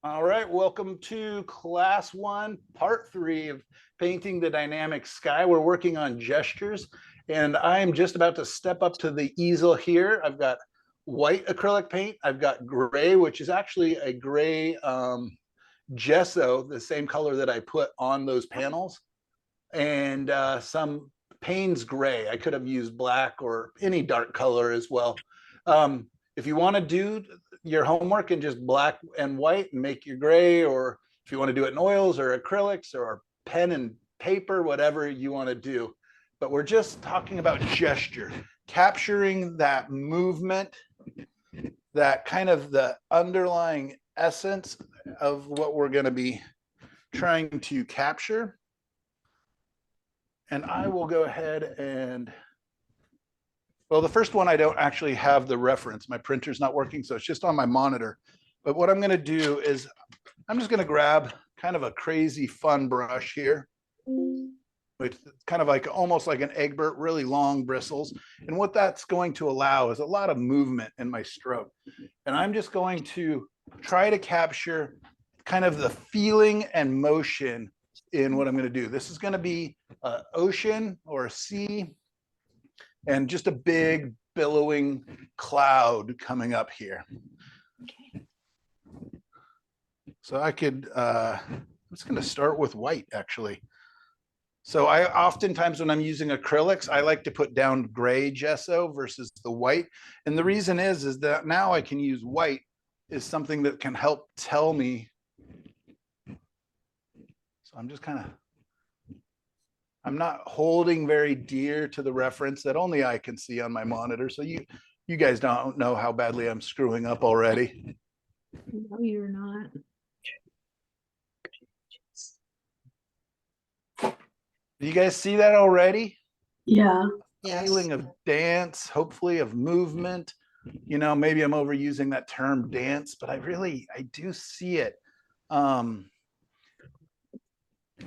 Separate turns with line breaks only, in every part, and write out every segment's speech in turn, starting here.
All right, welcome to class 1, part 3 of painting the dynamic sky. We're working on gestures, and I'm just about to step up to the easel here. I've got white acrylic paint. I've got gray, which is actually a gray gesso, the same color that I put on those panels, and some Payne's gray. I could have used black or any dark color as well. If you want to do your homework in just black and white and make your gray, or if you want to do it in oils or acrylics or pen and paper, whatever you want to do. But we're just talking about gesture, capturing that movement, that kind of the underlying essence of what we're going to be trying to capture. And I will go ahead and, well, the first one, I don't actually have the reference. My printer's not working, so it's just on my monitor. But what I'm going to do is I'm just going to grab kind of a crazy fun brush here, which is kind of like almost like an Egbert, really long bristles. And what that's going to allow is a lot of movement in my stroke. And I'm just going to try to capture kind of the feeling and motion in what I'm going to do. This is going to be an ocean or a sea and just a big billowing cloud coming up here. Okay. So I could, I'm just going to start with white actually. So I oftentimes when I'm using acrylics, I like to put down gray gesso versus the white. And the reason is that now I can use white is something that can help tell me. So I'm just kind of, I'm not holding very dear to the reference that only I can see on my monitor. So you guys don't know how badly I'm screwing up already.
No, you're not.
Do you guys see that already?
Yeah.
Yes. Feeling of dance, hopefully of movement. You know, maybe I'm overusing that term dance, but I do see it.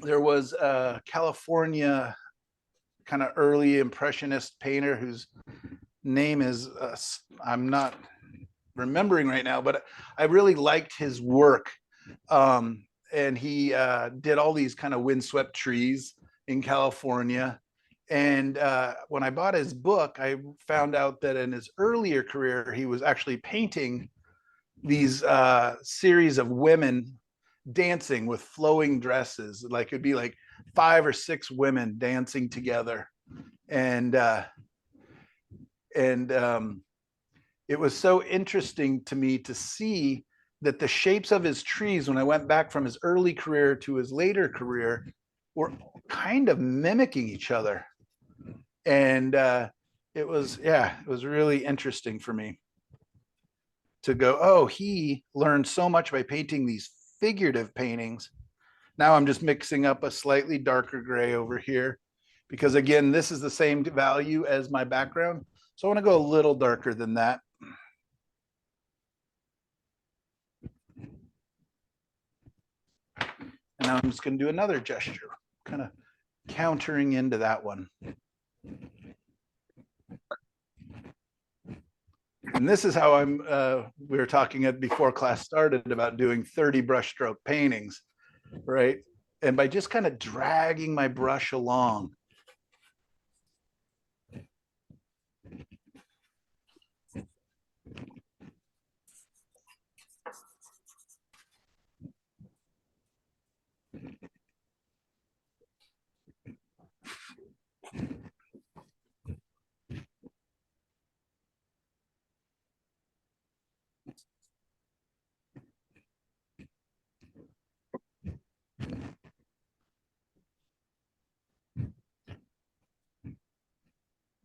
There was a California kind of early impressionist painter whose name is I'm not remembering right now, but I really liked his work. And he did all these kind of windswept trees in California. And when I bought his book, I found out that in his earlier career, he was actually painting these series of women dancing with flowing dresses. Like it'd be like 5 or 6 women dancing together. And it was so interesting to me to see that the shapes of his trees, when I went back from his early career to his later career, were kind of mimicking each other. And it was really interesting for me to go, oh, he learned so much by painting these figurative paintings. Now I'm just mixing up a slightly darker gray over here because again, this is the same value as my background. So I want to go a little darker than that. And now I'm just going to do another gesture, kind of countering into that one. And this is how we were talking before class started about doing 30 brushstroke paintings, right? And by just kind of dragging my brush along.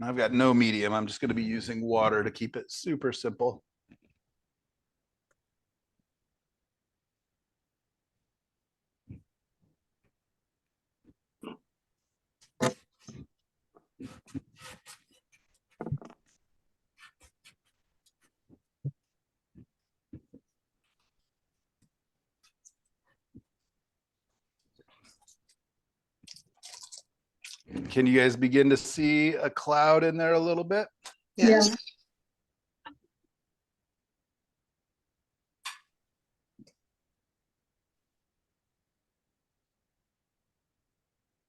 I've got no medium. I'm just going to be using water to keep it super simple. Can you guys begin to see a cloud in there a little bit?
Yes.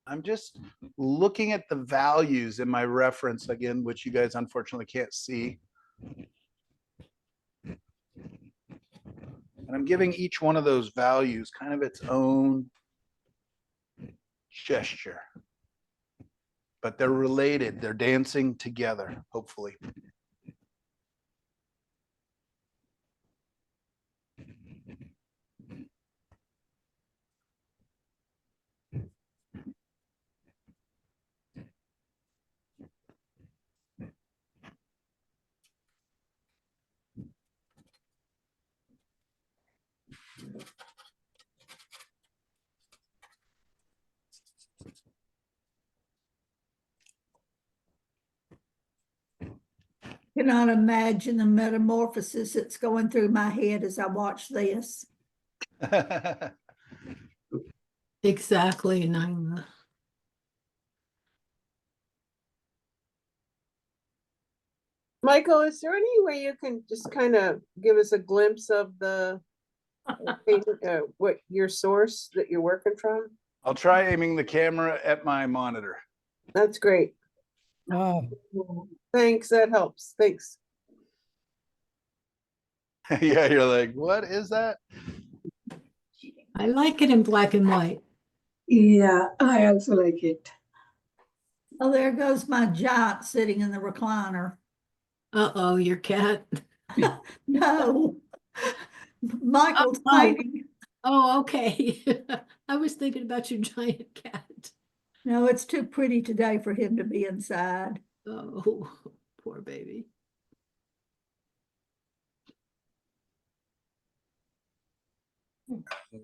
I'm just looking at the values in my reference again, which you guys unfortunately can't see. And I'm giving each one of those values kind of its own gesture. But they're related. They're dancing together, hopefully.
Cannot imagine the metamorphosis that's going through my head as I watch this.
Exactly, Naima.
Michael, is there any way you can just kind of give us a glimpse of the what your source that you're working from?
I'll try aiming the camera at my monitor.
That's great.
Oh,
Thanks, that helps. Thanks.
Yeah, you're like, what is that?
I like it in black and white.
Yeah, I also like it.
Oh, there goes my giant sitting in the recliner.
Uh-oh, your cat.
No, Michael's
Oh.
painting.
Oh, okay. I was thinking about your giant cat.
No, it's too pretty today for him to be inside.
Oh, poor baby.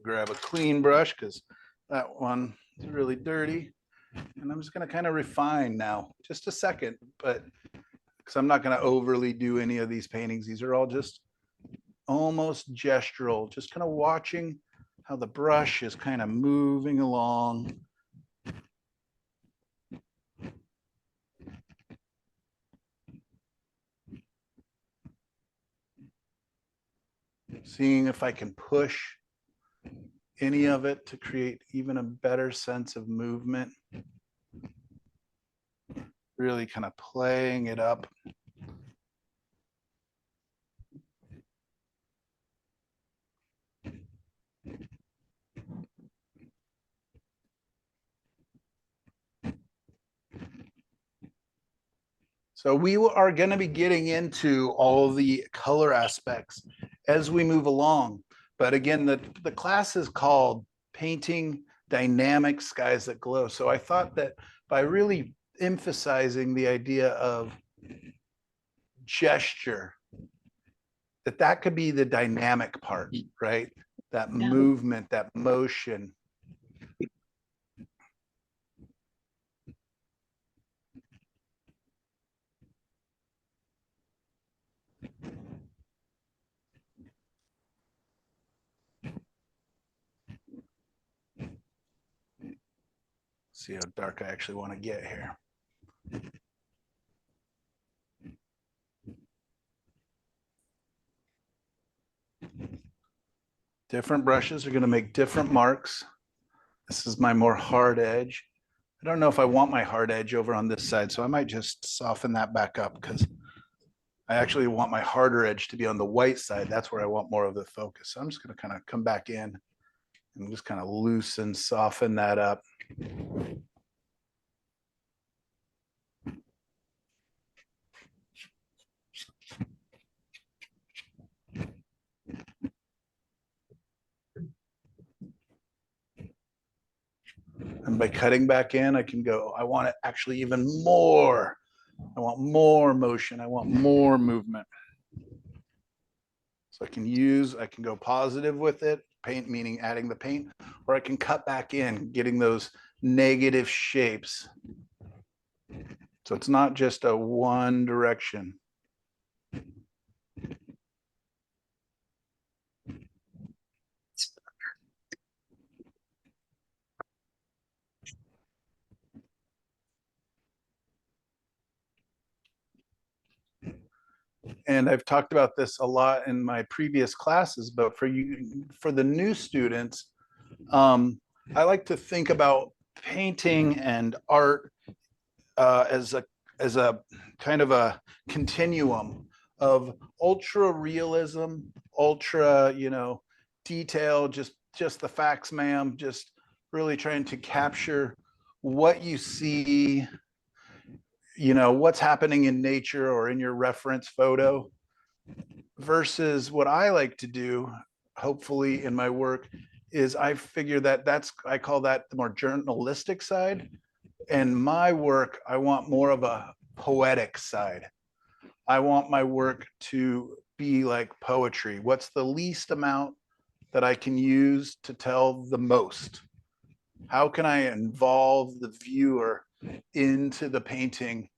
Grab a clean brush because that one is really dirty. And I'm just going to kind of refine now, just a second, but because I'm not going to overly do any of these paintings. These are all just almost gestural, just kind of watching how the brush is kind of moving along. Seeing if I can push any of it to create even a better sense of movement. Really kind of playing it up. So we are going to be getting into all the color aspects as we move along. But again, the class is called Painting Dynamic Skies That Glow. So I thought that by really emphasizing the idea of gesture, that could be the dynamic part, right? That
Yeah.
movement, that motion. See how dark I actually want to get here. Different brushes are going to make different marks. This is my more hard edge. I don't know if I want my hard edge over on this side, so I might just soften that back up because I actually want my harder edge to be on the white side. That's where I want more of the focus. So I'm just going to kind of come back in and just kind of loosen, soften that up. And by cutting back in, I can go, I want it actually even more. I want more motion. I want more movement. So I can go positive with it, paint meaning adding the paint, or I can cut back in, getting those negative shapes. So it's not just a one direction. And I've talked about this a lot in my previous classes, but for the new students, I like to think about painting and art as a kind of a continuum of ultra realism, ultra, detail, just the facts, ma'am, just really trying to capture what you see, what's happening in nature or in your reference photo, versus what I like to do, hopefully in my work, is I figure I call that the more journalistic side. And my work, I want more of a poetic side. I want my work to be like poetry. What's the least amount that I can use to tell the most? How can I involve the viewer into the painting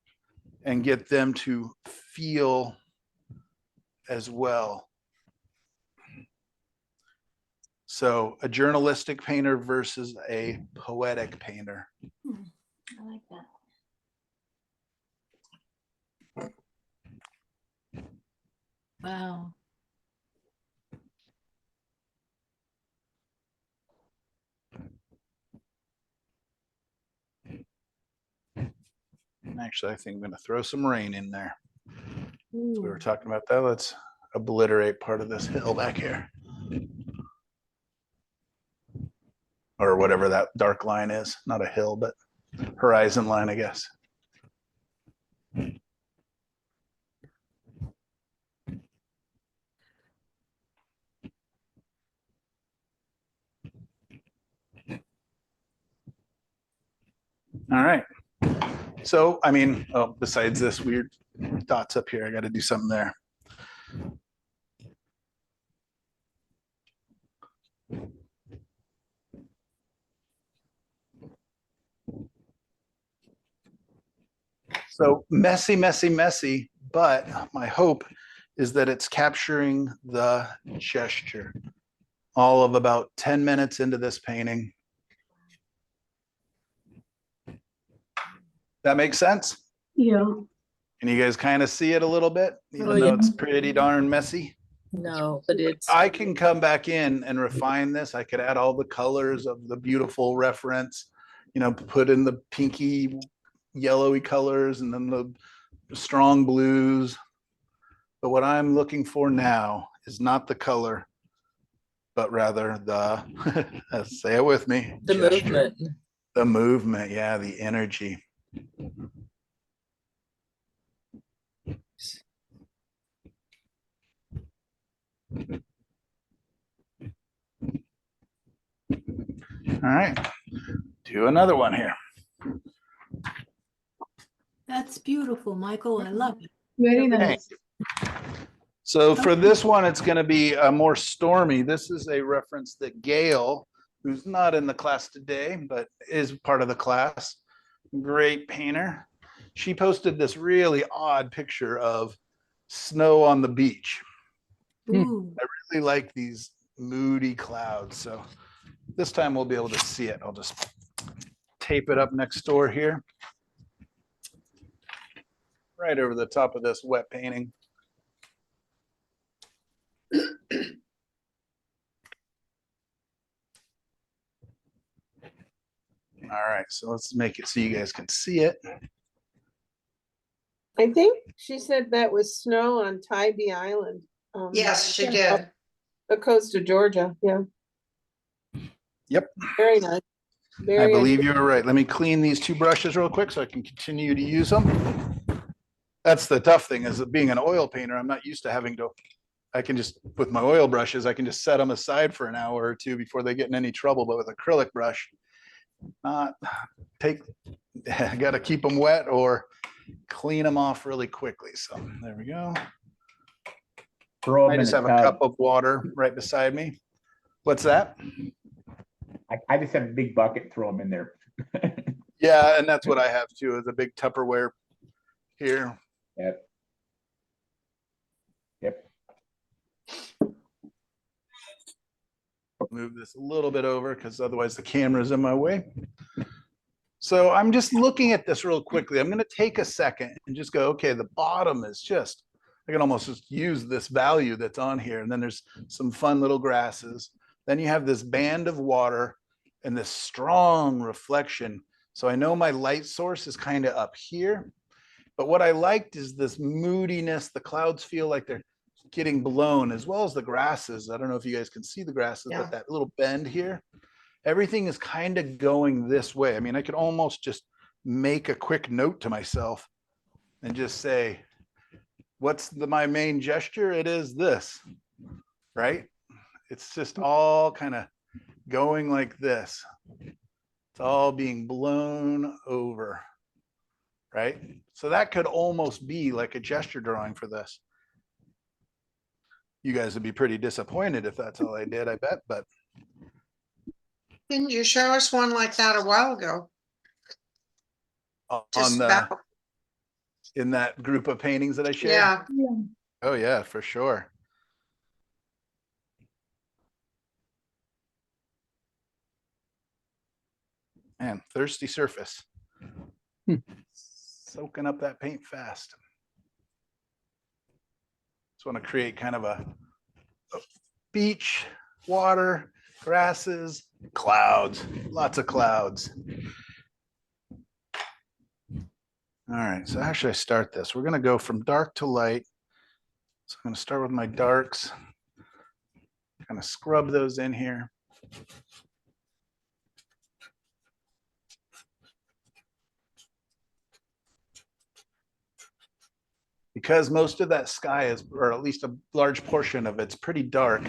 and get them to feel as well? So a journalistic painter versus a poetic painter.
I like that.
Wow.
Actually, I think I'm going to throw some rain in there. We were
Ooh.
talking about that. Let's obliterate part of this hill back here. Or whatever that dark line is. Not a hill, but horizon line, I guess. All right. So, besides this weird dots up here, I got to do something there. So messy, messy, messy, but my hope is that it's capturing the gesture. All of about 10 minutes into this painting. That makes sense?
Yeah.
Can you guys kind of see it a little bit, even though
yeah.
it's pretty darn messy?
No, but it's,
I can come back in and refine this. I could add all the colors of the beautiful reference, put in the pinky, yellowy colors and then the strong blues. But what I'm looking for now is not the color, but rather the, say it with me,
the
gesture.
movement.
The movement, yeah, the energy. All right, do another one here.
That's beautiful, Michael. I love it.
Very
Hey.
nice.
So for this one, it's going to be more stormy. This is a reference that Gail, who's not in the class today, but is part of the class, great painter. She posted this really odd picture of snow on the beach.
Ooh.
I really like these moody clouds. So this time we'll be able to see it. I'll just tape it up next door here. Right over the top of this wet painting. All right, so let's make it so you guys can see it.
I think she said that was snow on Tybee Island.
Yes, she
up
did.
The coast of Georgia, yeah.
Yep.
Very nice.
I
Very
believe you were right. Let me clean these two brushes real quick so I can continue to use them. That's the tough thing, is that being an oil painter, I'm not used to having to, I can just, with my oil brushes, I can just set them aside for an hour or two before they get in any trouble. But with acrylic brush, I got to keep them wet or clean them off really quickly. So there we go.
Throw
I
them in
just
a
have a cup
tub.
of water right beside me. What's that?
I just have a big bucket, throw them in there.
Yeah, and that's what I have too, is a big Tupperware here.
Yep. Yep.
Move this a little bit over because otherwise the camera's in my way. So I'm just looking at this real quickly. I'm going to take a second and just go, okay, the bottom is just, I can almost just use this value that's on here. And then there's some fun little grasses. Then you have this band of water. and this strong reflection. So I know my light source is kind of up here, but what I liked is this moodiness. The clouds feel like they're getting blown, as well as the grasses. I don't know if you guys can see the grasses,
Yeah.
but that little bend here, everything is kind of going this way. I mean, I could almost just make a quick note to myself and just say, what's my main gesture? It is this, right? It's just all kind of going like this. It's all being blown over, right? So that could almost be like a gesture drawing for this. You guys would be pretty disappointed if that's all I did, I bet, but
Didn't you show us one like that a while ago?
on
Just
the,
about,
in that group of paintings that I shared.
yeah.
Yeah.
Oh yeah, for sure. Man, thirsty surface. Soaking up that paint fast. Just want to create kind of a beach, water, grasses, clouds, lots of clouds. All right, so how should I start this? We're going to go from dark to light. So I'm going to start with my darks, kind of scrub those in here. Because most of that sky is, or at least a large portion of it's pretty dark,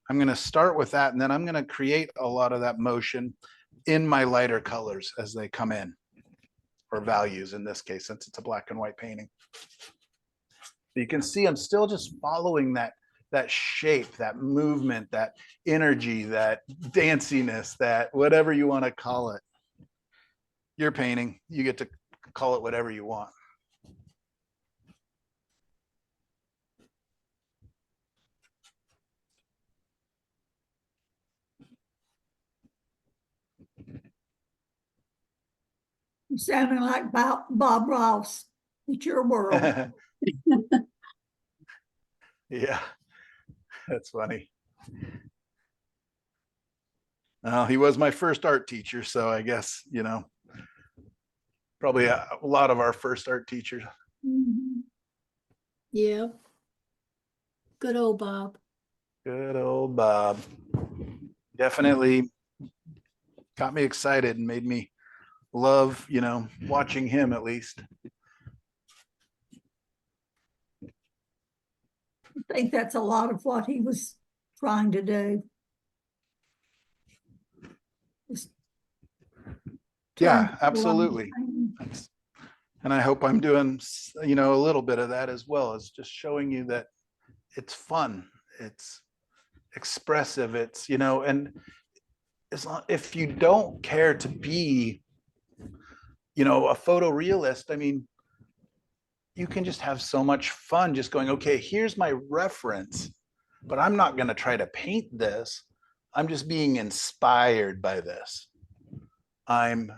I'm going to start with that, and then I'm going to create a lot of that motion in my lighter colors as they come in, or values in this case, since it's a black and white painting. You can see I'm still just following that shape, that movement, that energy, that danciness, that whatever you want to call it. Your painting, you get to call it whatever you want.
You sounding like Bob Ross. It's your world.
Yeah, that's funny. He was my first art teacher, so I guess, you know, probably a lot of our first art teachers.
Mhm.
Yeah. Good old Bob.
Good old Bob. Definitely got me excited and made me love, you know, watching him at least.
I think that's a lot of what he was trying to do. Just
Yeah,
turn
absolutely.
along.
And I hope I'm doing, you know, a little bit of that as well, as just showing you that it's fun, it's expressive, it's, you know, and as long, if you don't care to be, you know, a photorealist, I mean, you can just have so much fun just going, okay, here's my reference, but I'm not going to try to paint this. I'm just being inspired by this. I'm,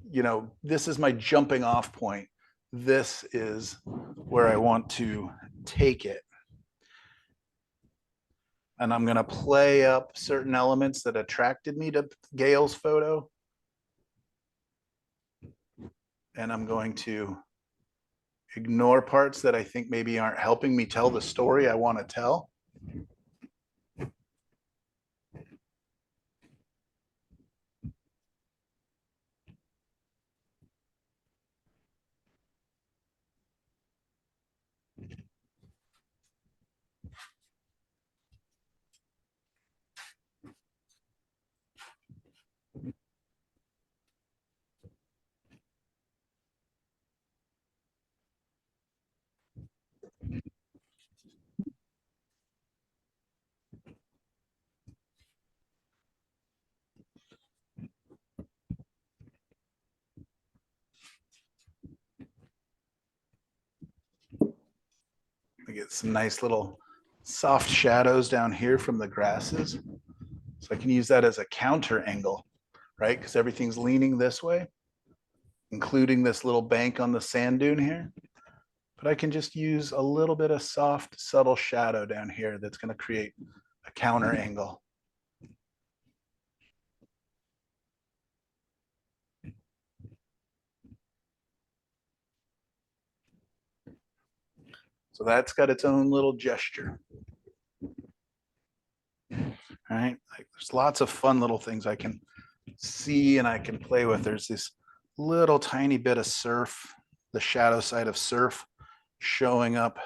you know, this is my jumping off point. This is where I want to take it. And I'm going to play up certain elements that attracted me to Gail's photo. And I'm going to ignore parts that I think maybe aren't helping me tell the story I want to tell. I get some nice little soft shadows down here from the grasses. So I can use that as a counter angle, right? Because everything's leaning this way, including this little bank on the sand dune here. But I can just use a little bit of soft, subtle shadow down here that's going to create a counter angle. So that's got its own little gesture. All right, like there's lots of fun little things I can see and I can play with. There's this little tiny bit of surf, the shadow side of surf showing up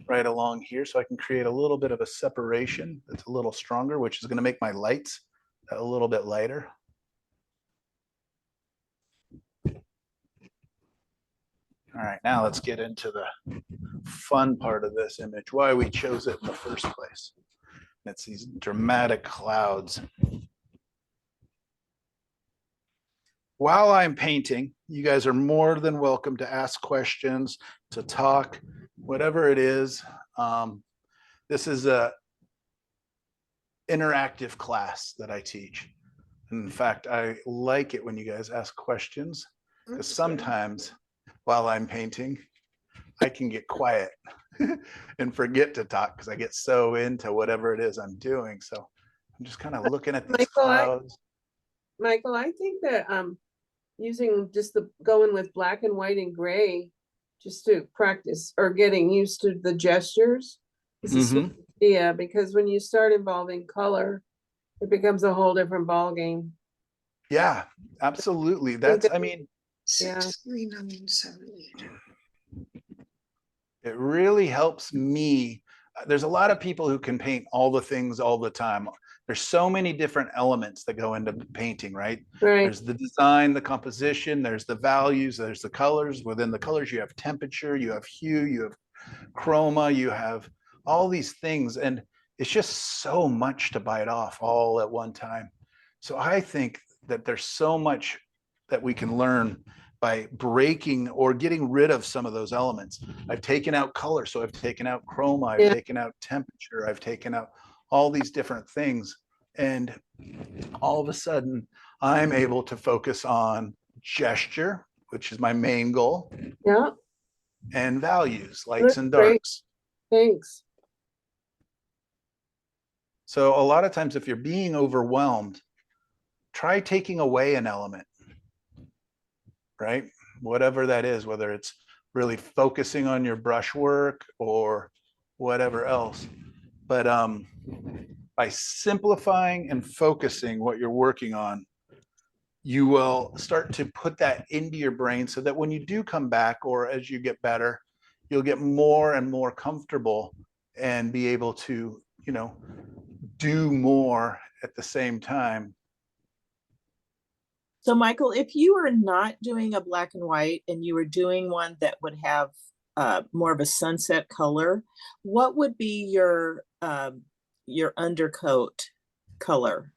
right along here. So I can create a little bit of a separation that's a little stronger, which is going to make my lights a little bit lighter. All right, now let's get into the fun part of this image, why we chose it in the first place. It's these dramatic clouds. While I'm painting, you guys are more than welcome to ask questions, to talk, whatever it is. This is a interactive class that I teach. In fact, I like it when you guys ask questions, because sometimes while I'm painting, I can get quiet and forget to talk because I get so into whatever it is I'm doing. So I'm just kind of looking at these clouds.
Michael, I think that using just going with black and white and gray just to practice or getting used to the gestures is a sweet idea, because when you start involving color, it becomes a whole different ball game.
Yeah, absolutely. That's, I mean,
Yeah.
63978.
it really helps me. There's a lot of people who can paint all the things all the time. There's so many different elements that go into painting, right?
Right.
There's the design, the composition, there's the values, there's the colors. Within the colors, you have temperature, you have hue, you have chroma, you have all these things. And it's just so much to bite off all at one time. So I think that there's so much that we can learn by breaking or getting rid of some of those elements. I've taken out color, so I've taken out chroma, I've taken out temperature, I've taken out all these different things. And all of a sudden, I'm able to focus on gesture, which is my main goal,
Yeah.
and values, lights
That's
and
great.
darks.
Thanks.
So a lot of times if you're being overwhelmed, try taking away an element, right? Whatever that is, whether it's really focusing on your brushwork or whatever else. But by simplifying and focusing what you're working on, you will start to put that into your brain so that when you do come back, or as you get better, you'll get more and more comfortable and be able to, you know, do more at the same time.
So Michael, if you were not doing a black and white and you were doing one that would have more of a sunset color, what would be your undercoat color?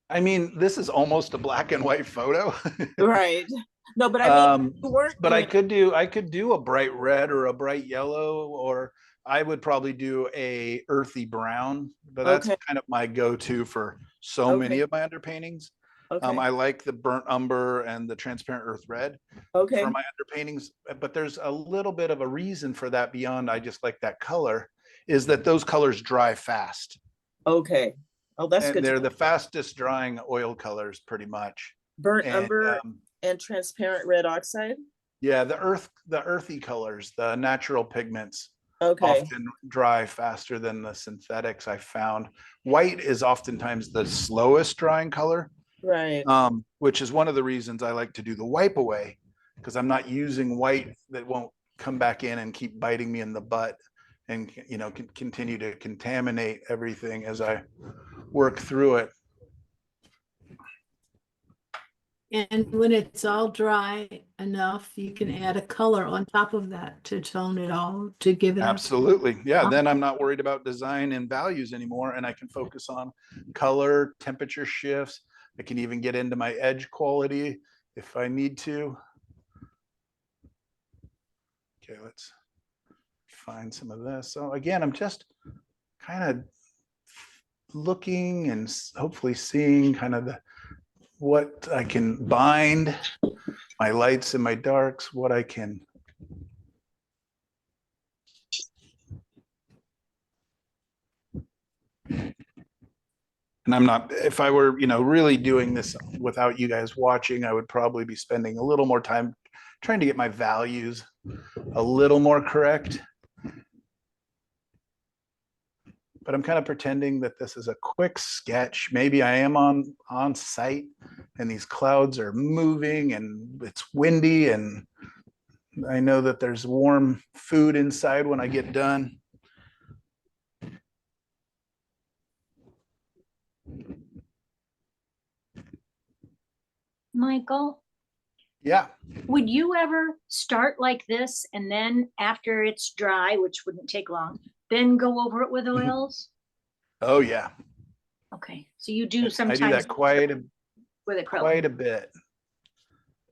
I mean, this is almost a black and white photo.
Right. No, but I mean, you weren't
but I
doing-
could do a bright red or a bright yellow, or I would probably do a earthy brown, but that's
Okay.
kind of my go-to for so many
Okay.
of my underpaintings.
Okay.
I like the burnt umber and the transparent earth red
Okay.
for my underpaintings, but there's a little bit of a reason for that beyond I just like that color, is that those colors dry fast.
Okay. Oh, that's
And
good.
they're the fastest drying oil colors pretty much.
Burnt
And,
umber and transparent red oxide.
yeah, the earthy colors, the natural pigments
Okay.
often dry faster than the synthetics I found. White is oftentimes the slowest drying color.
Right.
Which is one of the reasons I like to do the wipe away, because I'm not using white that won't come back in and keep biting me in the butt and, you know, can continue to contaminate everything as I work through it.
And when it's all dry enough, you can add a color on top of that to tone it all, to give it a
Absolutely. Yeah. Then I'm not worried about design and values anymore, and I can focus on color, temperature shifts. I can even get into my edge quality if I need to. Okay, let's find some of this. So again, I'm just kind of looking and hopefully seeing kind of what I can bind, my lights and my darks, what I can. And I'm not, if I were, you know, really doing this without you guys watching, I would probably be spending a little more time trying to get my values a little more correct. but I'm kind of pretending that this is a quick sketch. Maybe I am on site and these clouds are moving and it's windy and I know that there's warm food inside when I get done.
Michael,
Yeah.
would you ever start like this and then after it's dry, which wouldn't take long, then go over it with oils?
Oh yeah.
Okay, so you do
I
sometimes
do that
with acrylic.
quite a bit.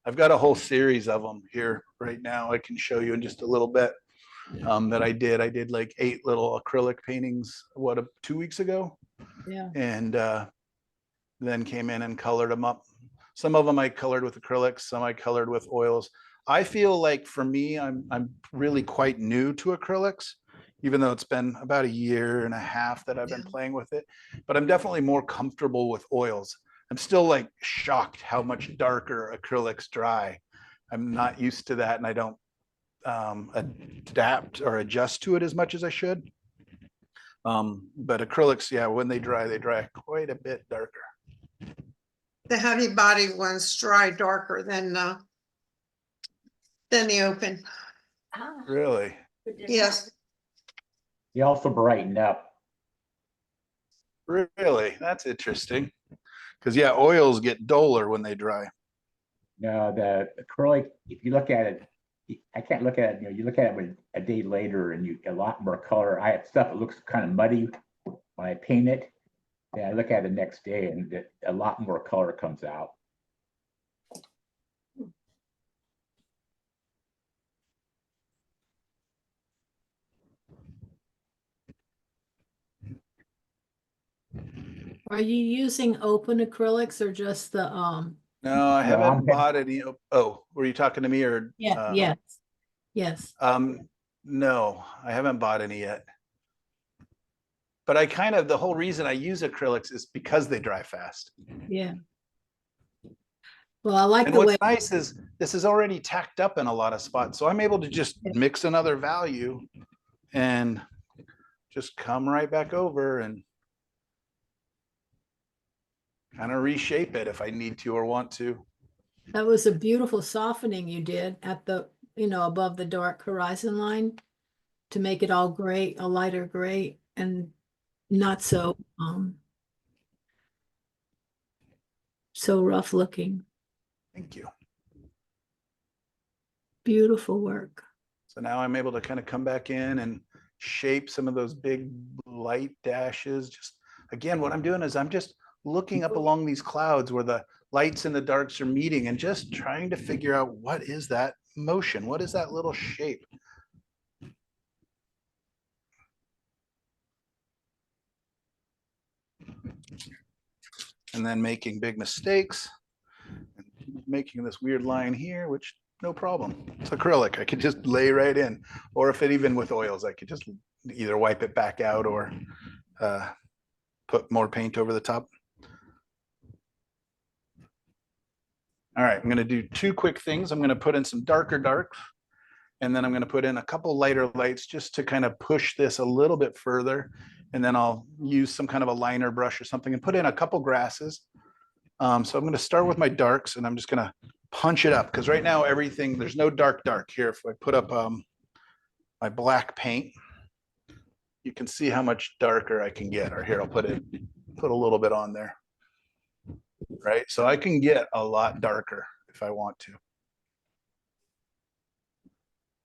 I've got a whole series of them here right now. I can show you in just a little bit that I did. I did like 8 little acrylic paintings, 2 weeks ago?
Yeah.
And then came in and colored them up. Some of them I colored with acrylics, some I colored with oils. I feel like for me, I'm really quite new to acrylics, even though it's been about 1.5 years that I've been playing with it. But I'm definitely more comfortable with oils. I'm still like shocked how much darker acrylics dry. I'm not used to that, and I don't adapt or adjust to it as much as I should. But acrylics, yeah, when they dry quite a bit darker.
The heavy body ones dry darker than the open.
Ah,
Really?
good to know.
Yes,
They also brighten up.
Really? That's interesting. Because yeah, oils get duller when they dry.
No, the acrylic, if you look at it, I can't look at it, you look at it a day later and you get a lot more color. I have stuff that looks kind of muddy when I paint it. And I look at it the next day and a lot more color comes out.
Are you using open acrylics or just the
No, I
No,
haven't
I'm-
bought any. Oh, were you talking to me or?
yes. Yes.
No, I haven't bought any yet. But the whole reason I use acrylics is because they dry fast.
Yeah. Well, I like
And
the way
what's nice is this is already tacked up in a lot of spots. So I'm able to just mix another value and just come right back over and kind of reshape it if I need to or want to.
that was a beautiful softening you did at the, above the dark horizon line to make it all gray, a lighter gray and not so so rough looking.
Thank you.
Beautiful work.
So now I'm able to kind of come back in and shape some of those big light dashes. Just again, what I'm doing is I'm just looking up along these clouds where the lights and the darks are meeting and just trying to figure out what is that motion? What is that little shape? And then making big mistakes, making this weird line here, which no problem. It's acrylic. I could just lay right in. Or if it even with oils, I could just either wipe it back out or put more paint over the top. All right, I'm going to do 2 quick things. I'm going to put in some darker darks, and then I'm going to put in a couple lighter lights just to kind of push this a little bit further. And then I'll use some kind of a liner brush or something and put in a couple grasses. So I'm going to start with my darks, and I'm just going to punch it up because right now there's no dark here. If I put up my black paint, you can see how much darker I can get. Or here, I'll put a little bit on there. Right, so I can get a lot darker if I want to.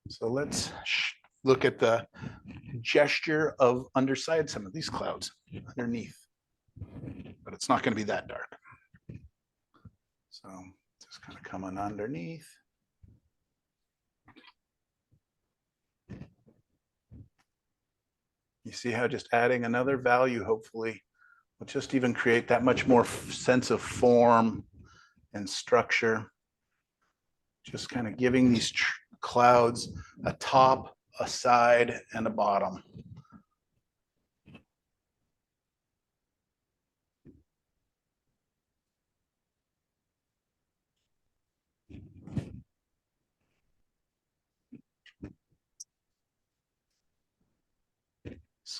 So let's look at the gesture of underside some of these clouds underneath, but it's not going to be that dark. So just kind of coming underneath. You see how just adding another value hopefully will just even create that much more sense of form and structure. Just kind of giving these clouds a top, a side, and a bottom.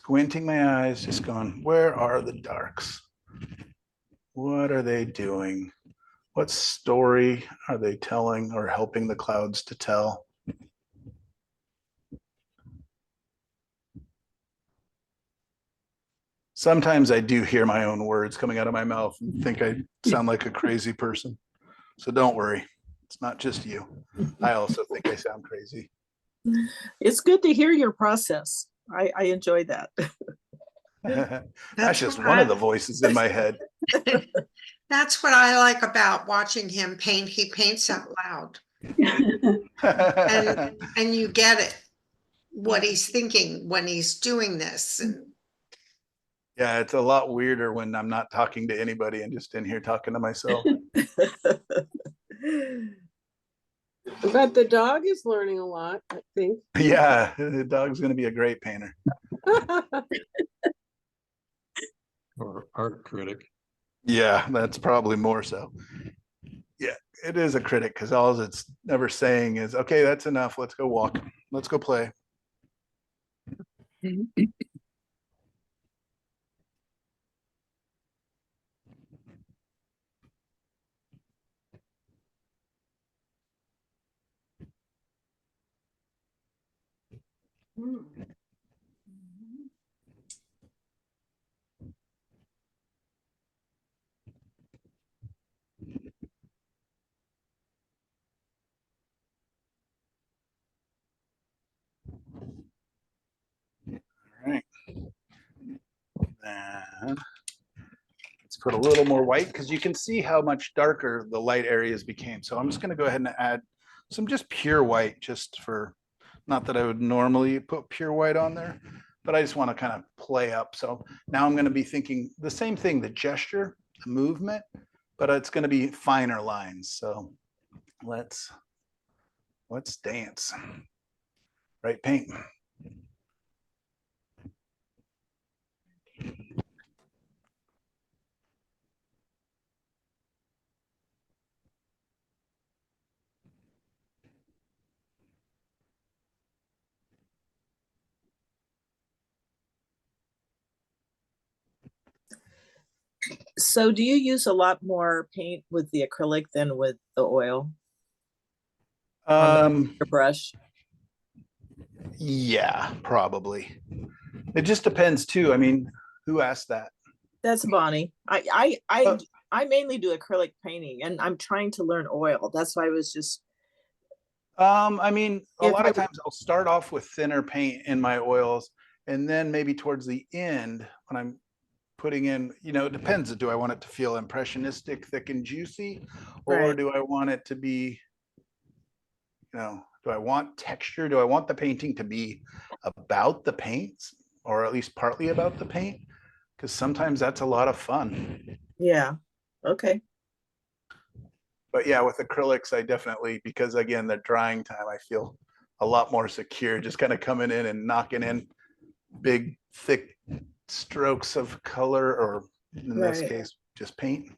squinting my eyes, just going, where are the darks? What are they doing? What story are they telling or helping the clouds to tell? Sometimes I do hear my own words coming out of my mouth and think I sound like a crazy person. So don't worry. It's not just you. I also think I sound crazy.
It's good to hear your process. I enjoy that.
That's just one of the voices in my head.
That's what I like about watching him paint. He paints out loud and you get it, what he's thinking when he's doing this. And
Yeah, it's a lot weirder when I'm not talking to anybody and just in here talking to myself.
But the dog is learning a lot, I think.
Yeah, the dog's going to be a great painter.
Or art critic.
Yeah, that's probably more so. Yeah, it is a critic because all it's never saying is, okay, that's enough. Let's go walk. Let's go play. All right. Then let's put a little more white because you can see how much darker the light areas became. So I'm just going to go ahead and add some just pure white, just for, not that I would normally put pure white on there, but I just want to kind of play up. So now I'm going to be thinking the same thing, the gesture, the movement, but it's going to be finer lines. So let's dance. Right, paint.
So do you use a lot more paint with the acrylic than with the oil on your brush?
Yeah, probably. It just depends too. I mean, who asked that?
That's Bonnie. I mainly do acrylic painting and I'm trying to learn oil. That's why I was just
I mean, a
If
lot
I-
of times I'll start off with thinner paint in my oils, and then maybe towards the end when I'm putting in, it depends. Do I want it to feel impressionistic, thick and juicy, or
Right.
do I want it to be, do I want texture? Do I want the painting to be about the paints, or at least partly about the paint? Because sometimes that's a lot of fun.
Yeah. Okay.
But yeah, with acrylics, I definitely, because again, the drying time, I feel a lot more secure, just kind of coming in and knocking in big, thick strokes of color, or in this
Right.
case, just paint.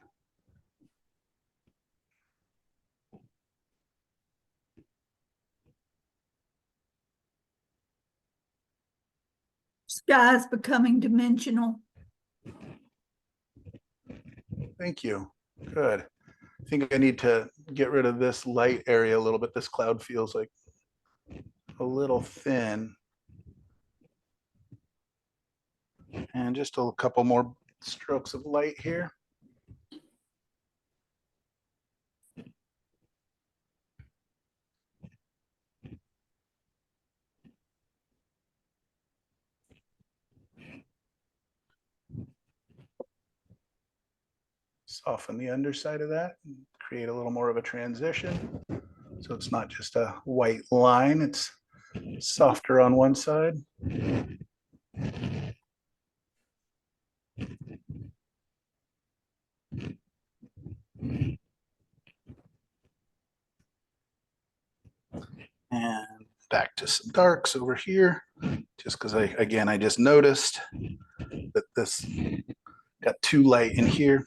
Sky's becoming dimensional.
Thank you. Good. I think I need to get rid of this light area a little bit. This cloud feels like a little thin. And just a couple more strokes of light here. Soften the underside of that and create a little more of a transition. So it's not just a white line, it's softer on one side. And back to some darks over here, just because I just noticed that this got too light in here.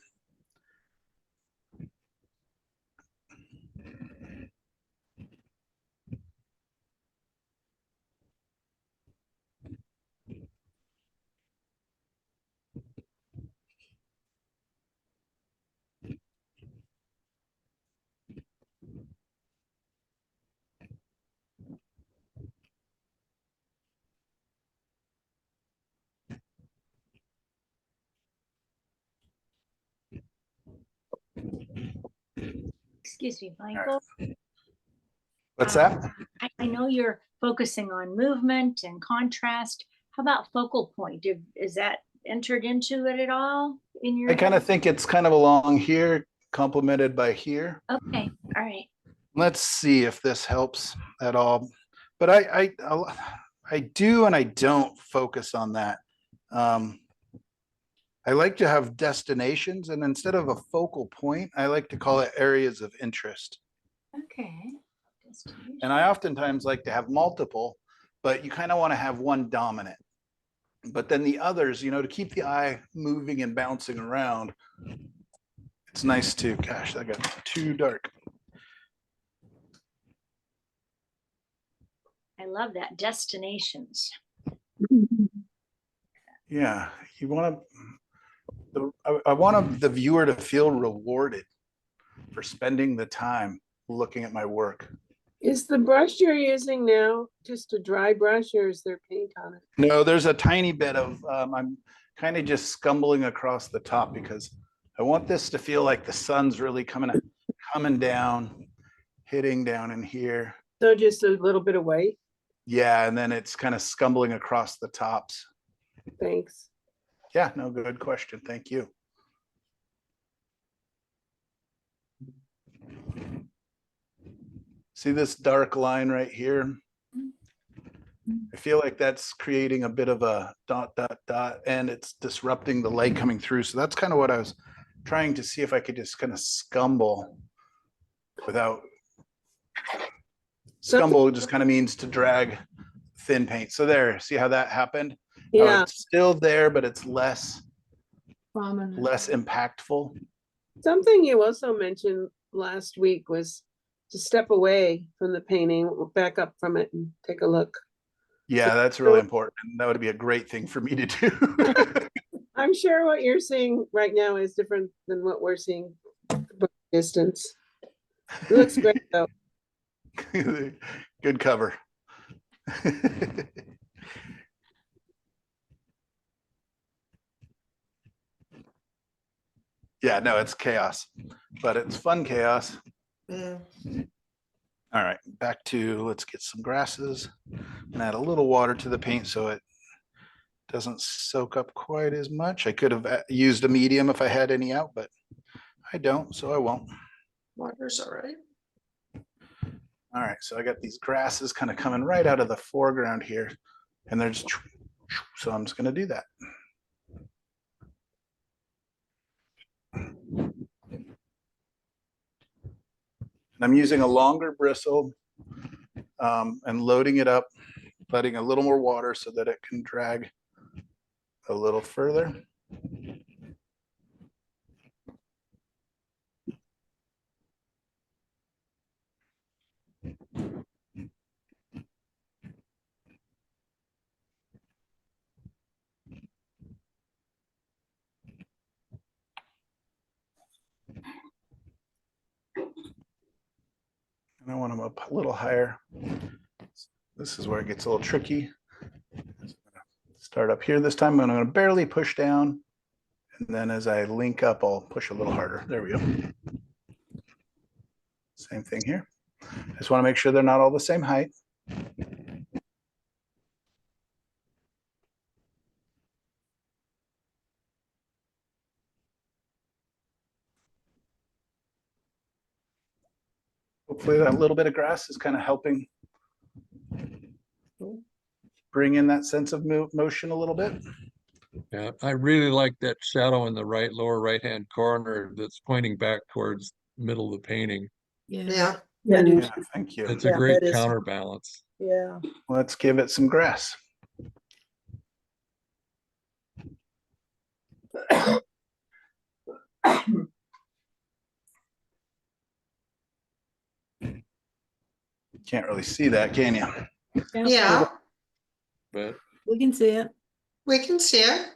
Excuse me, Michael.
What's that?
I know you're focusing on movement and contrast. How about focal point? Is that entered into it at all in your?
I kind of think it's kind of along here, complemented by here.
Okay, all right.
Let's see if this helps at all. But I do and I don't focus on that. I like to have destinations, and instead of a focal point, I like to call it areas of interest.
Okay.
And I oftentimes like to have multiple, but you kind of want to have one dominant. But then the others, to keep the eye moving and bouncing around, it's nice to, gosh, that got too dark.
I love that, destinations.
Yeah, you want to, I want the viewer to feel rewarded for spending the time looking at my work.
Is the brush you're using now just a dry brush, or is there paint on it?
No, there's a tiny bit of, I'm kind of just scumbling across the top because I want this to feel like the sun's really coming down, hitting down in here.
So just a little bit of white?
Yeah, and then it's kind of scumbling across the tops.
Thanks.
Yeah, no, good question. Thank you. See this dark line right here? I feel like that's creating a bit of a dot, dot, dot, and it's disrupting the light coming through. So that's kind of what I was trying to see if I could just kind of scumble without. Scumble just kind of means to drag thin paint. So there, see how that happened?
Yeah.
It's still there, but it's less
Prominent.
impactful.
Something you also mentioned last week was to step away from the painting, back up from it and take a look.
Yeah, that's really important. That would be a great thing for me to do.
I'm sure what you're seeing right now is different than what we're seeing from distance. It looks great though.
Good cover. Yeah, no, it's chaos, but it's fun chaos.
Yeah.
All right, back to, let's get some grasses and add a little water to the paint so it doesn't soak up quite as much. I could have used a medium if I had any out, but I don't, so I won't.
Water's all right.
All right, so I got these grasses kind of coming right out of the foreground here, and they're just, so I'm just gonna do that. I'm using a longer bristle and loading it up, letting a little more water so that it can drag a little further. And I want them up a little higher. This is where it gets a little tricky. Start up here this time. I'm going to barely push down. And then as I link up, I'll push a little harder. There we go. Same thing here. I just want to make sure they're not all the same height. Hopefully that little bit of grass is kind of helping bring in that sense of motion a little bit.
Yeah, I really like that shadow in the lower right-hand corner that's pointing back towards middle of the painting.
Yeah.
Yeah,
Yeah, thank you.
It's a
Yeah,
great
that is-
counterbalance.
yeah.
Let's give it some grass. Can't really see that, can you?
Yeah,
But
We can see it.
we can see it.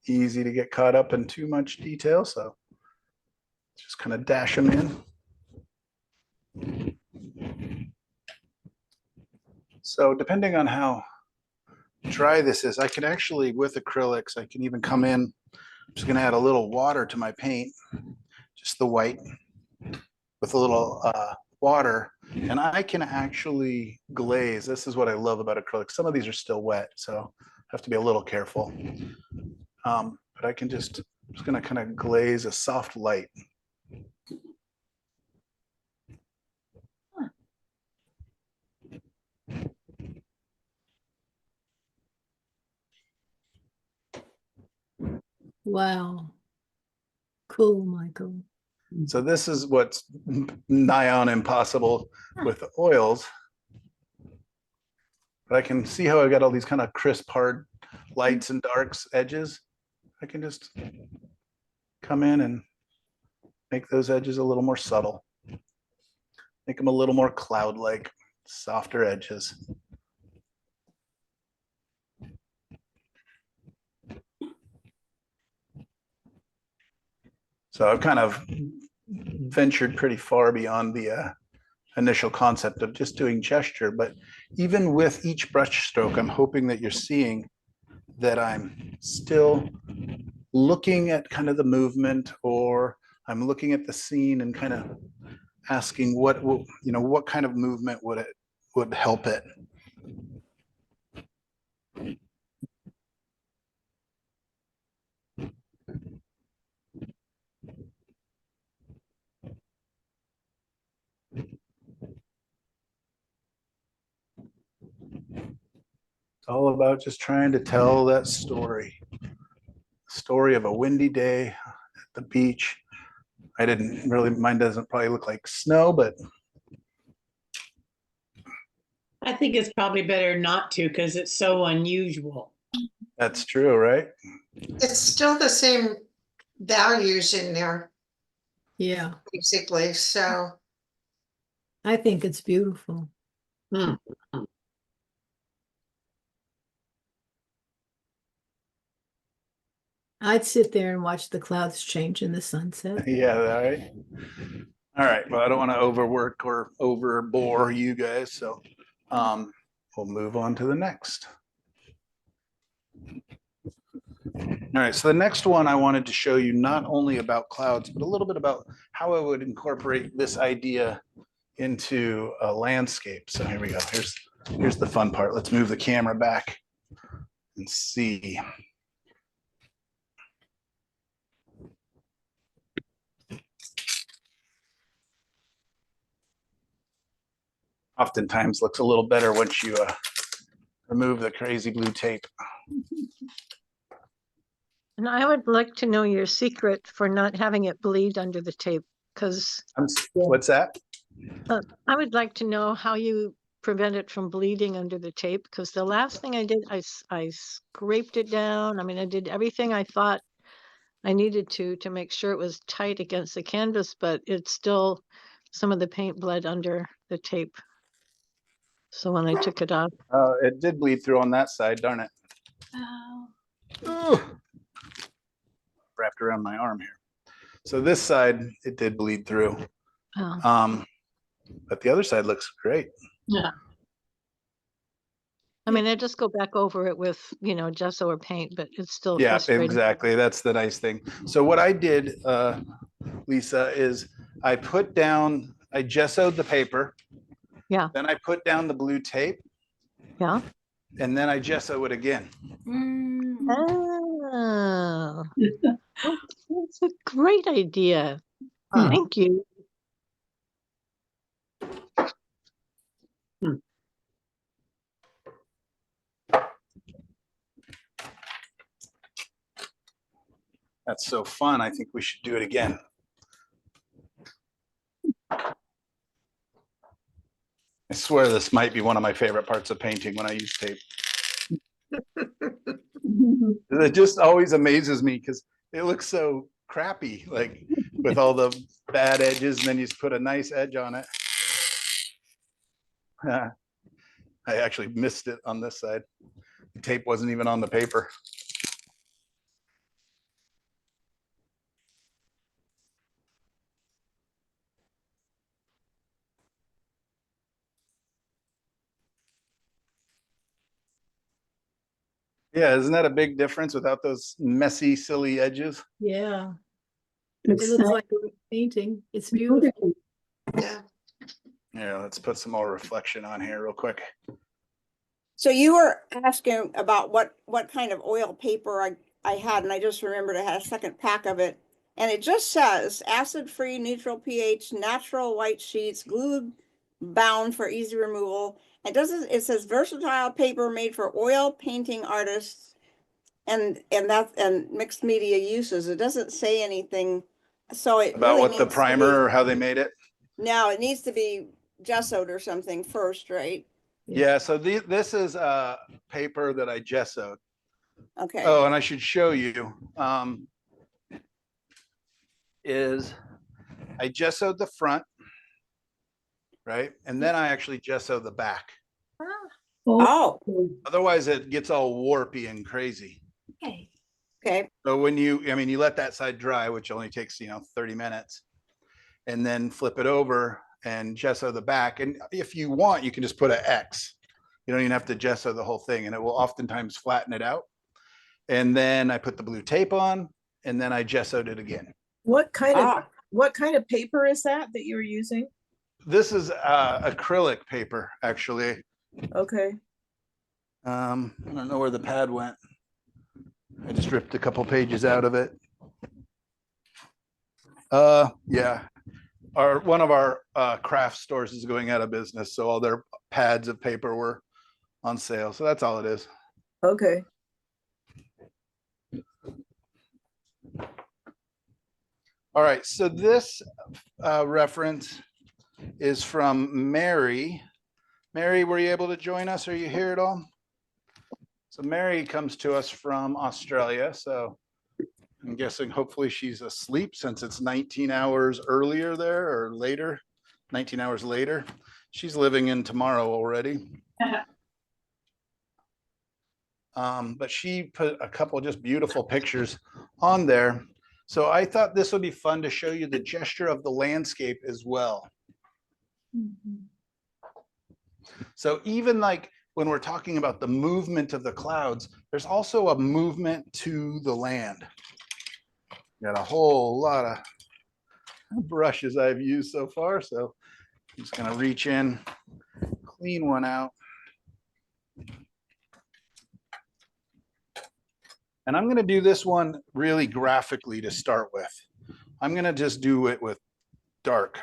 easy to get caught up in too much detail, so just kind of dash them in. So depending on how dry this is, I can actually, with acrylics, I can even come in. I'm just gonna add a little water to my paint, just the white with a little water, and I can actually glaze. This is what I love about acrylics. Some of these are still wet, so I have to be a little careful. But I can just gonna kind of glaze a soft light.
Wow. Cool, Michael.
So this is what's nigh on impossible with oils. But I can see how I got all these kind of crisp, hard lights and darks edges. I can just come in and make those edges a little more subtle. Make them a little more cloud-like, softer edges. So I've kind of ventured pretty far beyond the initial concept of just doing gesture, but even with each brush stroke, I'm hoping that you're seeing that I'm still looking at kind of the movement, or I'm looking at the scene and kind of asking what kind of movement would help it. It's all about just trying to tell that story of a windy day at the beach. I didn't really, mine doesn't probably look like snow, but
I think it's probably better not to because it's so unusual.
that's true, right?
It's still the same values in there,
Yeah,
basically, so.
I think it's beautiful.
Hmm.
I'd sit there and watch the clouds change in the sunset.
Yeah, all right. All right, well, I don't want to overwork or overbore you guys, so we'll move on to the next. All right, so the next one I wanted to show you not only about clouds, but a little bit about how I would incorporate this idea into a landscape. So here we go. Here's the fun part. Let's move the camera back and see. Oftentimes looks a little better once you remove the crazy blue tape.
And I would like to know your secret for not having it bleed under the tape, because
What's that?
I would like to know how you prevent it from bleeding under the tape, because the last thing I did, I scraped it down. I mean, I did everything I thought I needed to make sure it was tight against the canvas, but it's still, some of the paint bled under the tape. So when I took it off.
It did bleed through on that side, darn it. Oh. Wrapped around my arm here. So this side, it did bleed through.
Oh.
But the other side looks great.
Yeah.
I mean, I just go back over it with, gesso or paint, but it's still
Yeah,
frustrating.
exactly. That's the nice thing. So what I did, Lisa, is I gessoed the paper.
Yeah.
Then I put down the blue tape.
Yeah.
And then I gesso it again.
Oh, that's a great idea. Thank you.
That's so fun. I think we should do it again. I swear this might be one of my favorite parts of painting when I use tape. It just always amazes me because it looks so crappy, like with all the bad edges, and then you just put a nice edge on it. I actually missed it on this side. The tape wasn't even on the paper. Yeah, isn't that a big difference without those messy, silly edges?
Yeah, it
Looks
looks
nice.
like a painting. It's beautiful.
Yeah.
Yeah, let's put some more reflection on here real quick.
So you were asking about what kind of oil paper I had, and I just remembered I had a second pack of it. And it just says acid-free, neutral pH, natural white sheets, glue bound for easy removal. It says versatile paper made for oil painting artists and mixed media uses. It doesn't say anything. So it
About
really
what the
needs to be-
primer or how they made it?
Now it needs to be gessoed or something first, right?
Yeah, so this is paper that I gessoed.
Okay.
Oh, and I should show you, is I gessoed the front, right? And then I actually gessoed the back.
Oh,
Otherwise it gets all warpy and crazy.
Okay.
okay.
So when you let that side dry, which only takes, 30 minutes, and then flip it over and gesso the back. And if you want, you can just put an X. You don't even have to gesso the whole thing, and it will oftentimes flatten it out. And then I put the blue tape on, and then I gessoed it again.
What kind of paper is that you were using?
This is acrylic paper, actually.
Okay.
I don't know where the pad went. I just ripped a couple pages out of it. Yeah. One of our craft stores is going out of business, so all their pads of paper were on sale. So that's all it is.
Okay.
All right, so this reference is from Mary. Mary, were you able to join us? Are you here at all? So Mary comes to us from Australia. So I'm guessing hopefully she's asleep since it's 19 hours earlier there or later, 19 hours later. She's living in tomorrow already. But she put a couple just beautiful pictures on there. So I thought this would be fun to show you the gesture of the landscape as well. So even like when we're talking about the movement of the clouds, there's also a movement to the land. Got a whole lot of brushes I've used so far. So I'm just gonna reach in, clean one out. And I'm gonna do this one really graphically to start with. I'm gonna just do it with dark,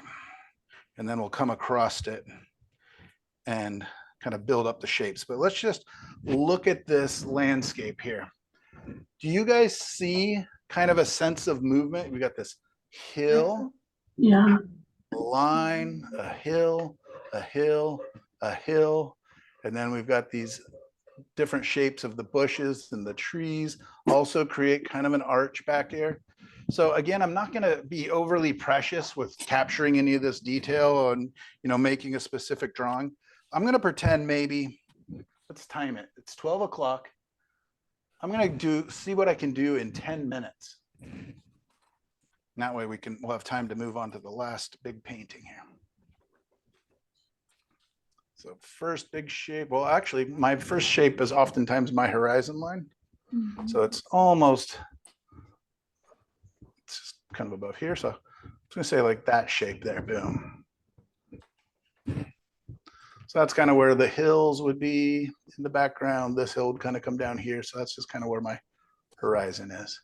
and then we'll come across it and kind of build up the shapes. But let's just look at this landscape here. Do you guys see kind of a sense of movement? We got this hill,
Yeah.
a line, a hill, a hill, a hill, and then we've got these different shapes of the bushes and the trees also create kind of an arch back there. So again, I'm not going to be overly precious with capturing any of this detail and, making a specific drawing. I'm going to pretend maybe, let's time it. It's 12 o'clock. I'm going to see what I can do in 10 minutes. And that way we'll have time to move on to the last big painting here. So first big shape, well, actually my first shape is oftentimes my horizon line. So it's just kind of above here. So I'm just gonna say like that shape there, boom. So that's kind of where the hills would be in the background. This hill would kind of come down here. So that's just kind of where my horizon is.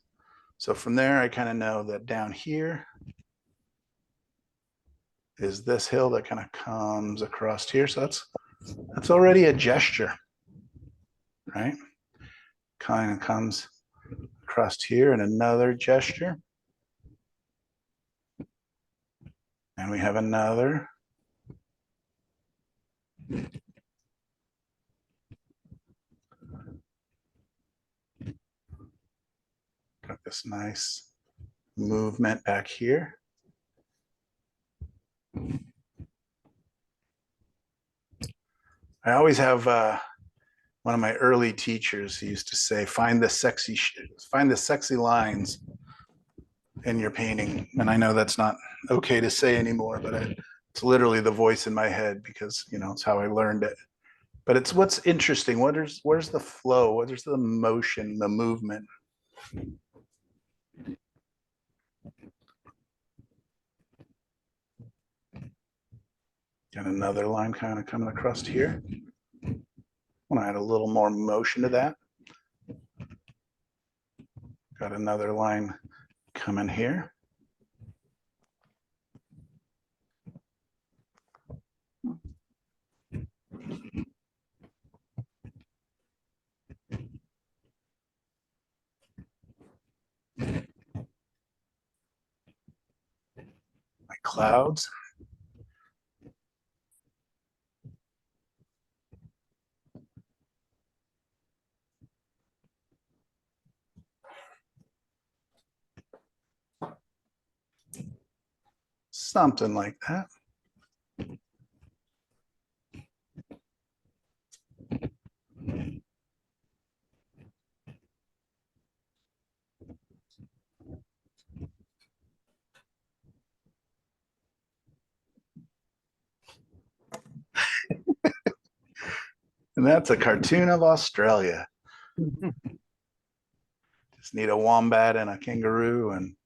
So from there, I kind of know that down here is this hill that kind of comes across here. So that's already a gesture, right? Kind of comes across here and another gesture. And we have another. Got this nice movement back here. I always have one of my early teachers who used to say, find the sexy lines in your painting. And I know that's not okay to say anymore, but it's literally the voice in my head because, it's how I learned it. But it's what's interesting. Where's the flow? Where's the motion, the movement? Got another line kind of coming across here. I want to add a little more motion to that. Got another line coming here. My clouds. Something like that. And that's a cartoon of Australia. Just need a wombat and a kangaroo and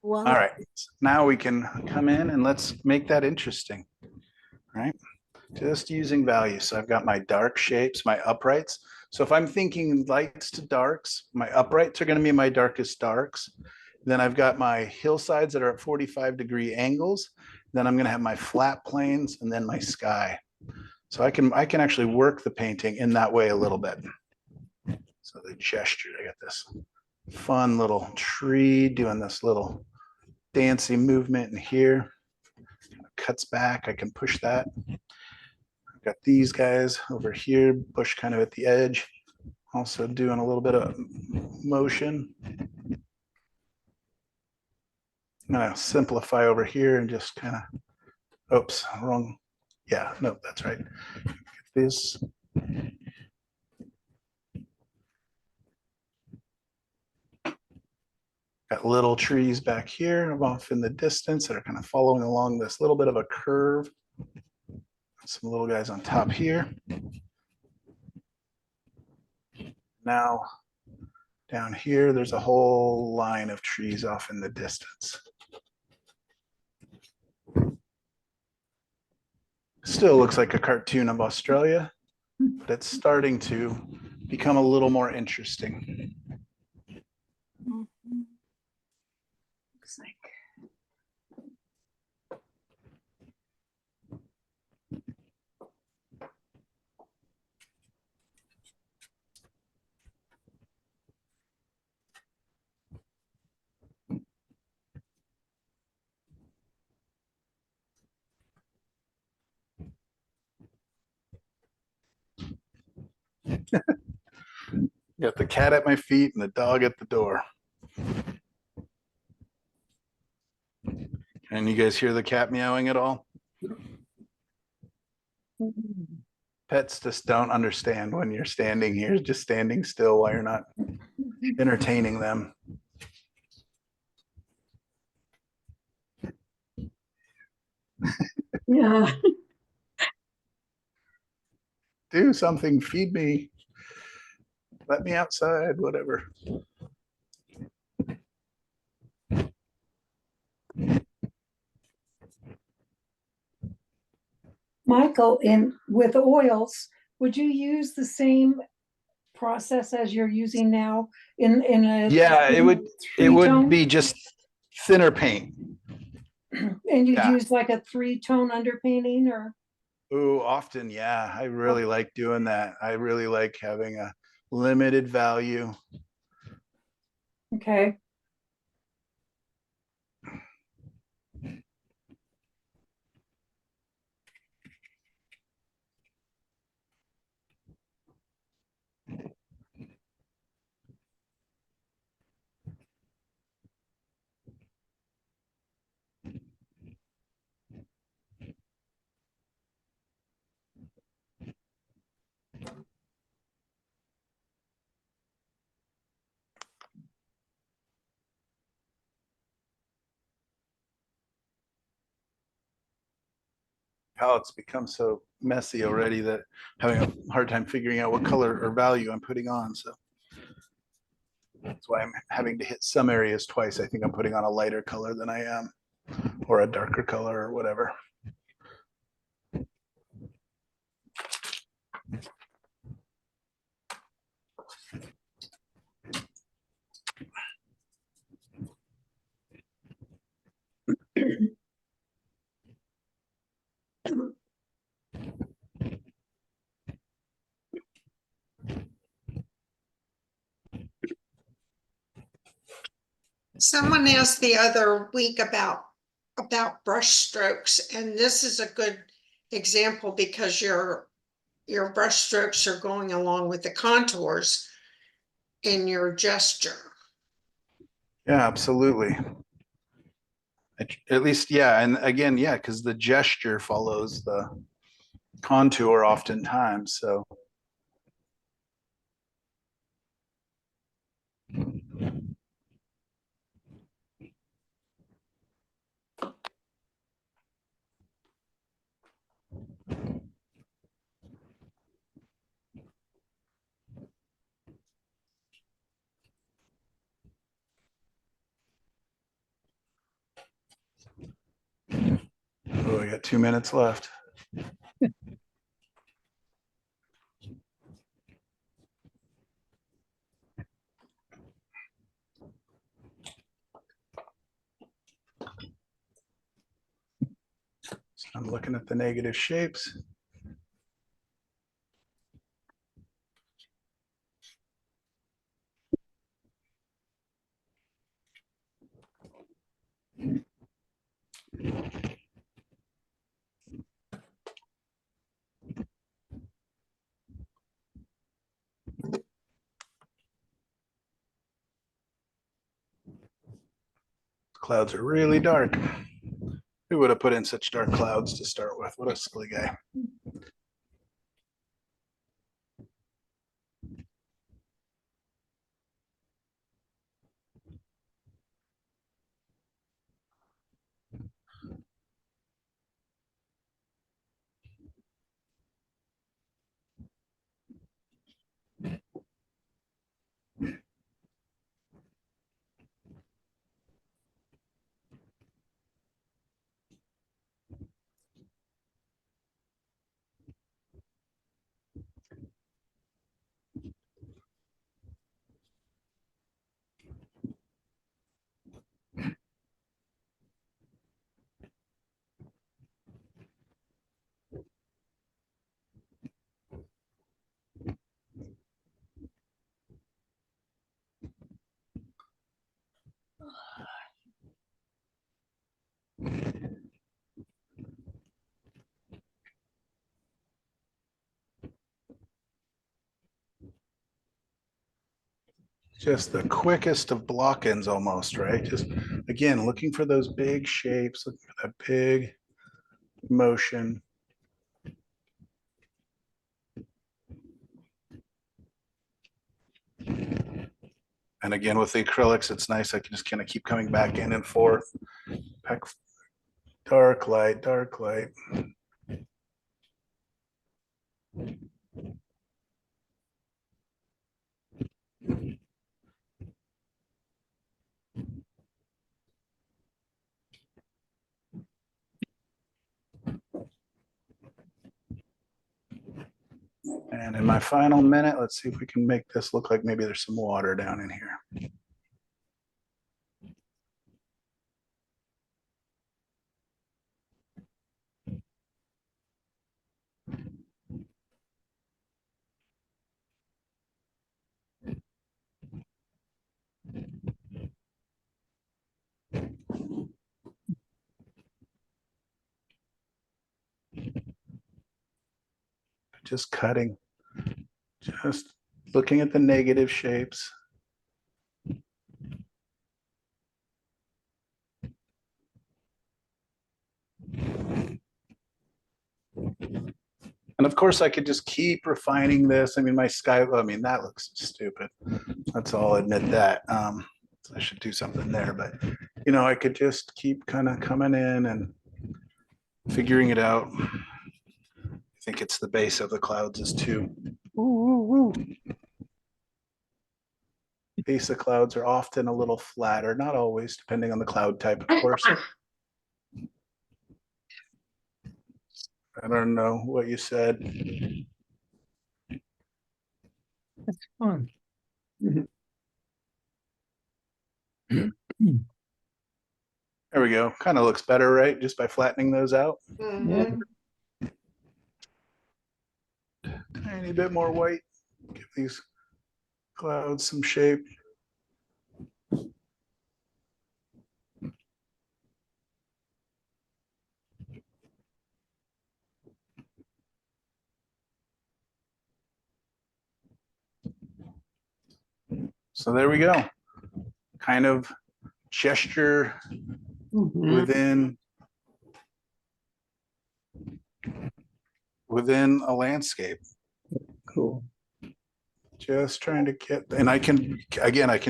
Well,
all right. Now we can come in and let's make that interesting. Right? Just using values. So I've got my dark shapes, my uprights. So if I'm thinking lights to darks, my uprights are going to be my darkest darks. Then I've got my hillsides that are at 45-degree angles. Then I'm going to have my flat plains and then my sky. So I can actually work the painting in that way a little bit. So the gesture, I got this fun little tree doing this little dancey movement in here. Cuts back, I can push that. I've got these guys over here, bush kind of at the edge. Also doing a little bit of motion. I'm gonna simplify over here and just kind of, oops, wrong. Yeah, no, that's right. This. Got little trees back here off in the distance that are kind of following along this little bit of a curve. Some little guys on top here. Now, down here, there's a whole line of trees off in the distance. Still looks like a cartoon of Australia, but it's starting to become a little more interesting.
Looks like.
Got the cat at my feet and the dog at the door. And you guys hear the cat meowing at all? Pets just don't understand when you're standing here, just standing still while you're not entertaining them.
Yeah.
Do something, feed me, let me outside, whatever.
Michael, in with oils, would you use the same process as you're using now in a
Yeah, it would
three-tone?
be just thinner paint.
And you'd
Yeah.
use like a 3-tone underpainting or?
Oh, often, yeah. I really like doing that. I really like having a limited value.
Okay.
palette's become so messy already that having a hard time figuring out what color or value I'm putting on. So that's why I'm having to hit some areas twice. I think I'm putting on a lighter color than I am, or a darker color or whatever.
Someone asked the other week about brush strokes, and this is a good example because your brush strokes are going along with the contours in your gesture.
Yeah, absolutely. At least, yeah. And again, yeah, because the gesture follows the contour oftentimes. So oh, we got 2 minutes left. So I'm looking at the negative shapes. Clouds are really dark. Who would have put in such dark clouds to start with? What a silly guy. Just the quickest of block-ins almost, right? Just again, looking for those big shapes, looking for that big motion. And again, with the acrylics, it's nice. I can just kind of keep coming back in and forth. Dark light, dark light. And in my final minute, let's see if we can make this look like maybe there's some water down in here. Just cutting, just looking at the negative shapes. And of course, I could just keep refining this. I mean, my sky, I mean, that looks stupid. Let's all admit that. So I should do something there, but you know, I could just keep kind of coming in and figuring it out. I think it's the base of the clouds is too. Ooh. Base of clouds are often a little flatter, not always, depending on the cloud type, of course. I don't know what you said.
That's fun.
There we go. Kind of looks better, right? Just by flattening those out.
Mhm.
Tiny bit more white. Give these clouds some shape. So there we go. Kind of gesture within a landscape.
Cool.
Just trying to get, and I can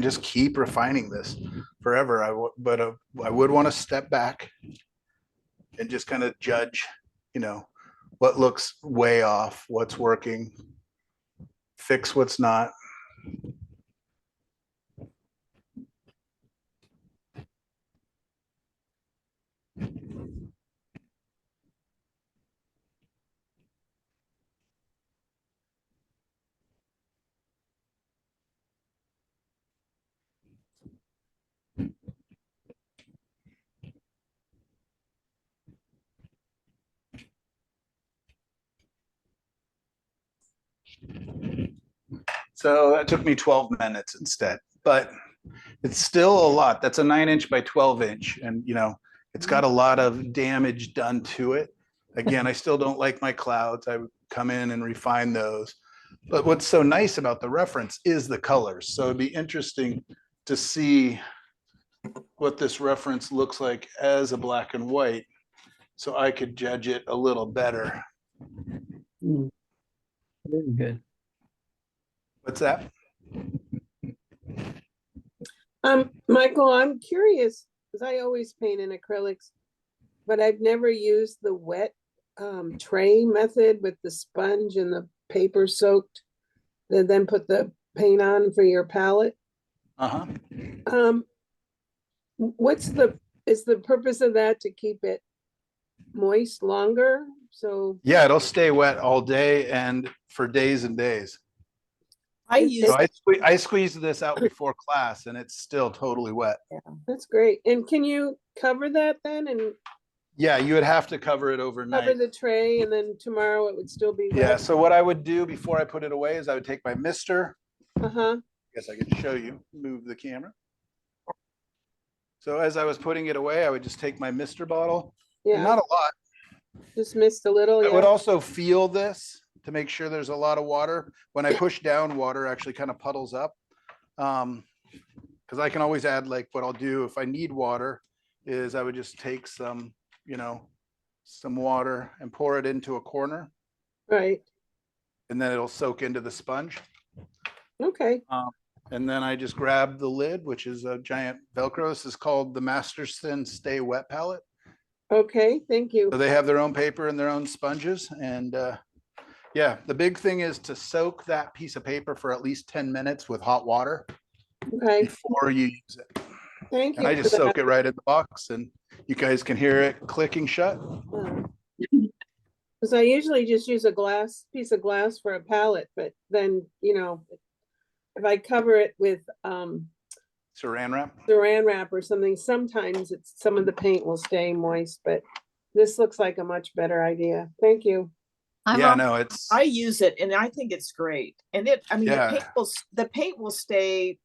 just keep refining this forever. But I would want to step back and just kind of judge, what looks way off, what's working, fix what's not. So that took me 12 minutes instead, but it's still a lot. That's a 9-inch by 12-inch. And, it's got a lot of damage done to it. Again, I still don't like my clouds. I would come in and refine those. But what's so nice about the reference is the colors. So it'd be interesting to see what this reference looks like as a black and white, so I could judge it a little better.
Very good.
What's that?
Michael, I'm curious, because I always paint in acrylics, but I've never used the wet tray method with the sponge and the paper soaked, and then put the paint on for your palette. Is the purpose of that to keep it moist longer? So
yeah, it'll stay wet all day and for days and days. I squeezed this out before class and it's still totally wet.
Yeah, that's great. And can you cover that then? And
yeah, you would have to cover it overnight.
Cover the tray, and then tomorrow it would still be wet.
Yeah, so what I would do before I put it away is I would take my mister.
I
guess I could show you, move the camera. So as I was putting it away, I would just take my mister bottle.
Yeah.
Not a lot.
Just missed a little.
I would also feel this to make sure there's a lot of water. When I push down, water actually kind of puddles up. Because I can always add, like, what I'll do if I need water is I would just take some, some water and pour it into a corner.
Right.
And then it'll soak into the sponge.
Okay.
And then I just grab the lid, which is a giant Velcro. This is called the Masterson Stay Wet palette.
Okay, thank you.
So they have their own paper and their own sponges. And yeah, the big thing is to soak that piece of paper for at least 10 minutes with hot water before you use it.
Thank you.
And I just soak it right in the box, and you guys can hear it clicking shut.
Because I usually just use a piece of glass for a palette, but then, if I cover it with
Saran
wrap or something, sometimes some of the paint will stay moist, but this looks like a much better idea. Thank you.
I use it and I think it's great. And the paint will stay.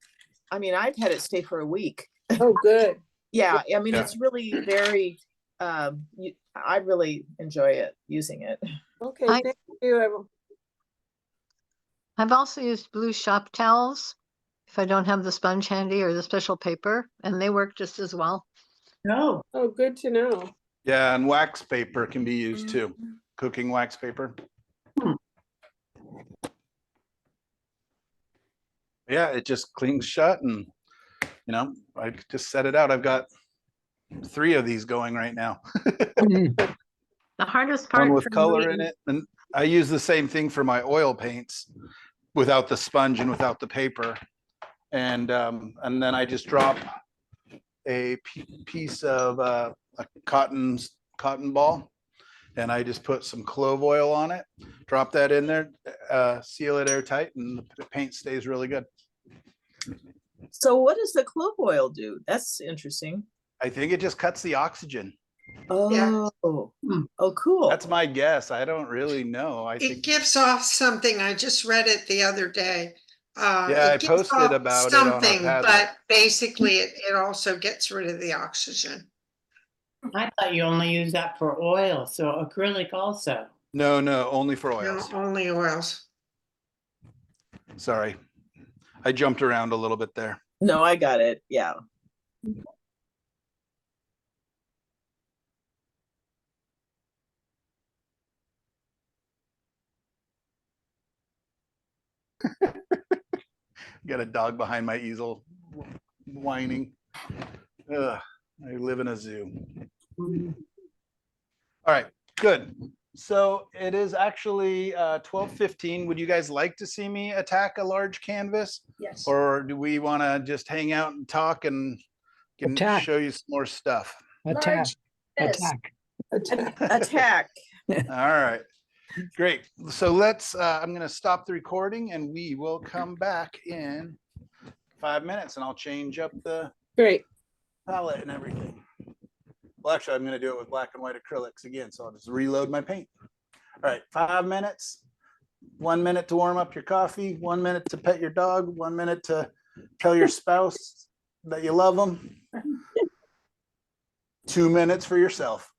I mean, I've had it stay for a week.
Oh, good.
Yeah. I mean, it's really very, I really enjoy it, using it.
Okay. Thank you.
I've also used blue shop towels if I don't have the sponge handy or the special paper, and they work just as well.
Oh, good to know.
Yeah, and wax paper can be used too. Cooking wax paper. Yeah, it just clings shut, and I just set it out. I've got 3 of these going right now.
The hardest part
One with
for
color
me-
in it, and I use the same thing for my oil paints without the sponge and without the paper. And then I just drop a piece of a cotton ball, and I just put some clove oil on it, drop that in there, seal it airtight, and the paint stays really good.
So what does the clove oil do? That's interesting.
I think it just cuts the oxygen.
Oh, oh, cool.
That's my guess. I don't really know. I
It
think,
gives off something. I just read it the other day.
yeah, I
It gives
posted
off
about it on our
something,
Padlet.
but basically it also gets rid of the oxygen.
I thought you only use that for oil, so acrylic also.
No, only for
No,
oils.
only oils.
Sorry. I jumped around a little bit there.
No, I got it. Yeah.
Got a dog behind my easel whining. Ugh, I live in a zoo. All right, good. So it is actually 12:15. Would you guys like to see me attack a large canvas?
Yes.
Or do we want to just hang out and talk and can
Attack.
show you some more stuff?
Attack.
Large
Attack.
Attack.
All right, great. So let's, I'm going to stop the recording and we will come back in 5 minutes and I'll change up the
Great.
palette and everything. Well, actually, I'm going to do it with black and white acrylics again. So I'll just reload my paint. All right, 5 minutes. 1 minute to warm up your coffee, 1 minute to pet your dog, 1 minute to tell your spouse that you love them. 2 minutes for yourself.